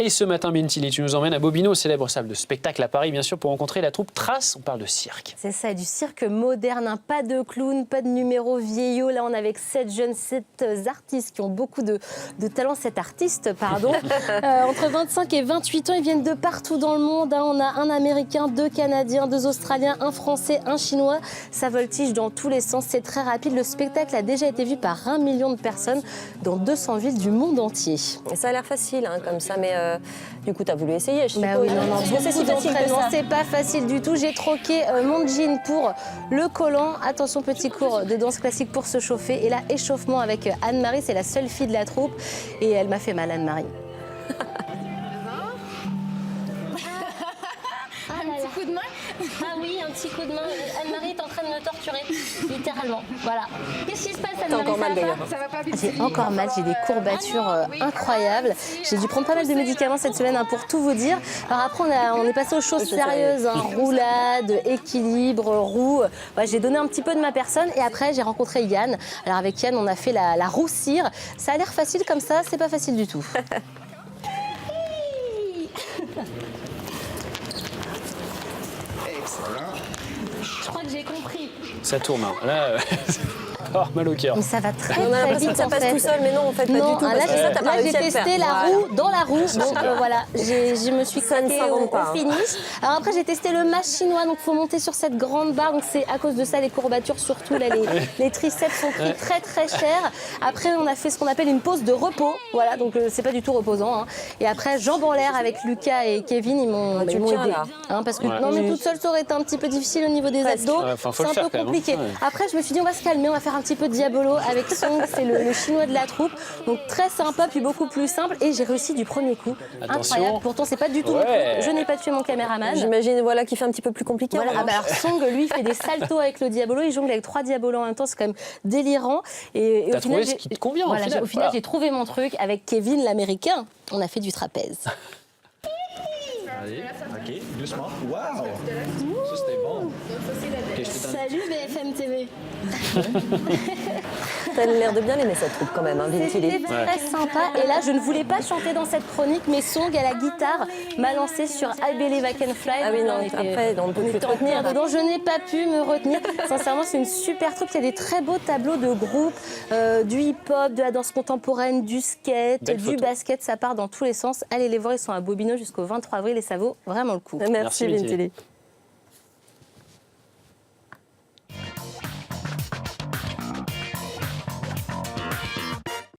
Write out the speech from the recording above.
Et ce matin, Bintili, tu nous emmènes à Bobino, célèbre salle de spectacle à Paris, bien sûr, pour rencontrer la troupe Trace. On parle de cirque. C'est ça, du cirque moderne, hein. Pas de clown, pas de numéro vieillot. Là, on est avec 7 artistes qui ont beaucoup de talent. 7 artistes, pardon. Entre 25 et 28 ans, ils viennent de partout dans le monde, hein. On a un Américain, 2 Canadiens, 2 Australiens, un Français, un Chinois. Ça voltige dans tous les sens, c'est très rapide. Le spectacle a déjà été vu par 1 million de personnes dans 200 villes du monde entier. Et ça a l'air facile, hein, comme ça, mais du coup, tu as voulu essayer, je suppose. Bah oui, non, C'est si facile que ça. c'est pas facile du tout. J'ai troqué mon jean pour le collant. Attention, petit cours de danse classique pour se chauffer. Et là, échauffement avec Anne-Marie, c'est la seule fille de la troupe. Et elle m'a fait mal, Anne-Marie. Un petit coup de main. Ah oui, un petit coup de main. Anne-Marie est en train de me torturer, littéralement. Voilà. Qu'est-ce qui se passe, Anne-Marie? T'as encore mal, d'ailleurs. Ça va pas vite. J'ai encore mal, j'ai des courbatures incroyables. J'ai dû prendre pas mal de médicaments cette semaine, hein, pour tout vous dire. Alors après, on est passé aux choses sérieuses, hein, roulade, équilibre, roue. Ouais, j'ai donné un petit peu de ma personne et après, j'ai rencontré Yann. Alors avec Yann, on a fait la roue cire. Ça a l'air facile comme ça, c'est pas facile du tout. Je crois que j'ai compris. Ça tourne. Hein. Là, oh, mal au cœur. Mais ça va très, On a très l'impression vite, que ça en passe fait. tout seul, mais non, en fait, pas du tout. Là, Parce que ça, t'as pas j'ai réussi à le faire. testé la Voilà. roue dans la roue. Donc voilà, je me suis Ça ne craquée s'invente au pas, hein. finish. Alors après, j'ai testé le mâche chinois. Donc il faut monter sur cette grande barre. Donc c'est à cause de ça, les courbatures, surtout là, les triceps sont pris très très cher. Après, on a fait ce qu'on appelle une pause de repos. Voilà, donc c'est pas du tout reposant, hein. Et après, jambes en l'air avec Lucas et Kevin, ils m'ont tu le tiens, aidé. là. Hein, parce que Ouais. non, mais toute seule, ça aurait été un petit peu difficile au niveau des abdos. Ouais, enfin, faut C'est le un faire peu quand même, hein. compliqué. Ouais. Après, je me suis dit, on va se calmer, on va faire un petit peu de diabolo avec Song, c'est le chinois de la troupe. Donc très sympa, puis beaucoup plus simple. Et j'ai réussi du premier coup. Attention. Incroyable. Pourtant, c'est pas du tout mon Ouais. truc. Je n'ai pas tué mon caméraman. J'imagine, voilà, qui fait un petit peu plus compliqué. Voilà. en Ah bah revanche. alors Song, lui, il fait des saltos avec le diabolo. Il jongle avec 3 diabolos en même temps. C'est quand même délirant. Et T'as trouvé ce qui te convient, voilà, au final. au final, j'ai trouvé mon truc. Avec Kevin, l'américain, on a fait du trapèze. Allez, ok, doucement. Waouh! Ça, c'était bon. Ok, je te donne. Salut BFM TV. T'as l'air de bien aimer cette troupe quand même, hein, C'était Bintili. très sympa. Et là, je ne voulais pas chanter dans cette chronique, mais Song à la guitare m'a lancé sur I Believe I Can Fly. Ah oui, non, On était- après, on ne peut plus te en plein retenir. dedans. Je n'ai pas pu me retenir. Sincèrement, c'est une super troupe. Il y a des très beaux tableaux de groupe, du hip-hop, de la danse contemporaine, du skate, Belle du photo. basket. Ça part dans tous les sens. Allez les voir, ils sont à Bobino jusqu'au 23 avril et ça vaut vraiment le coup. Merci, Bintili. Bintili.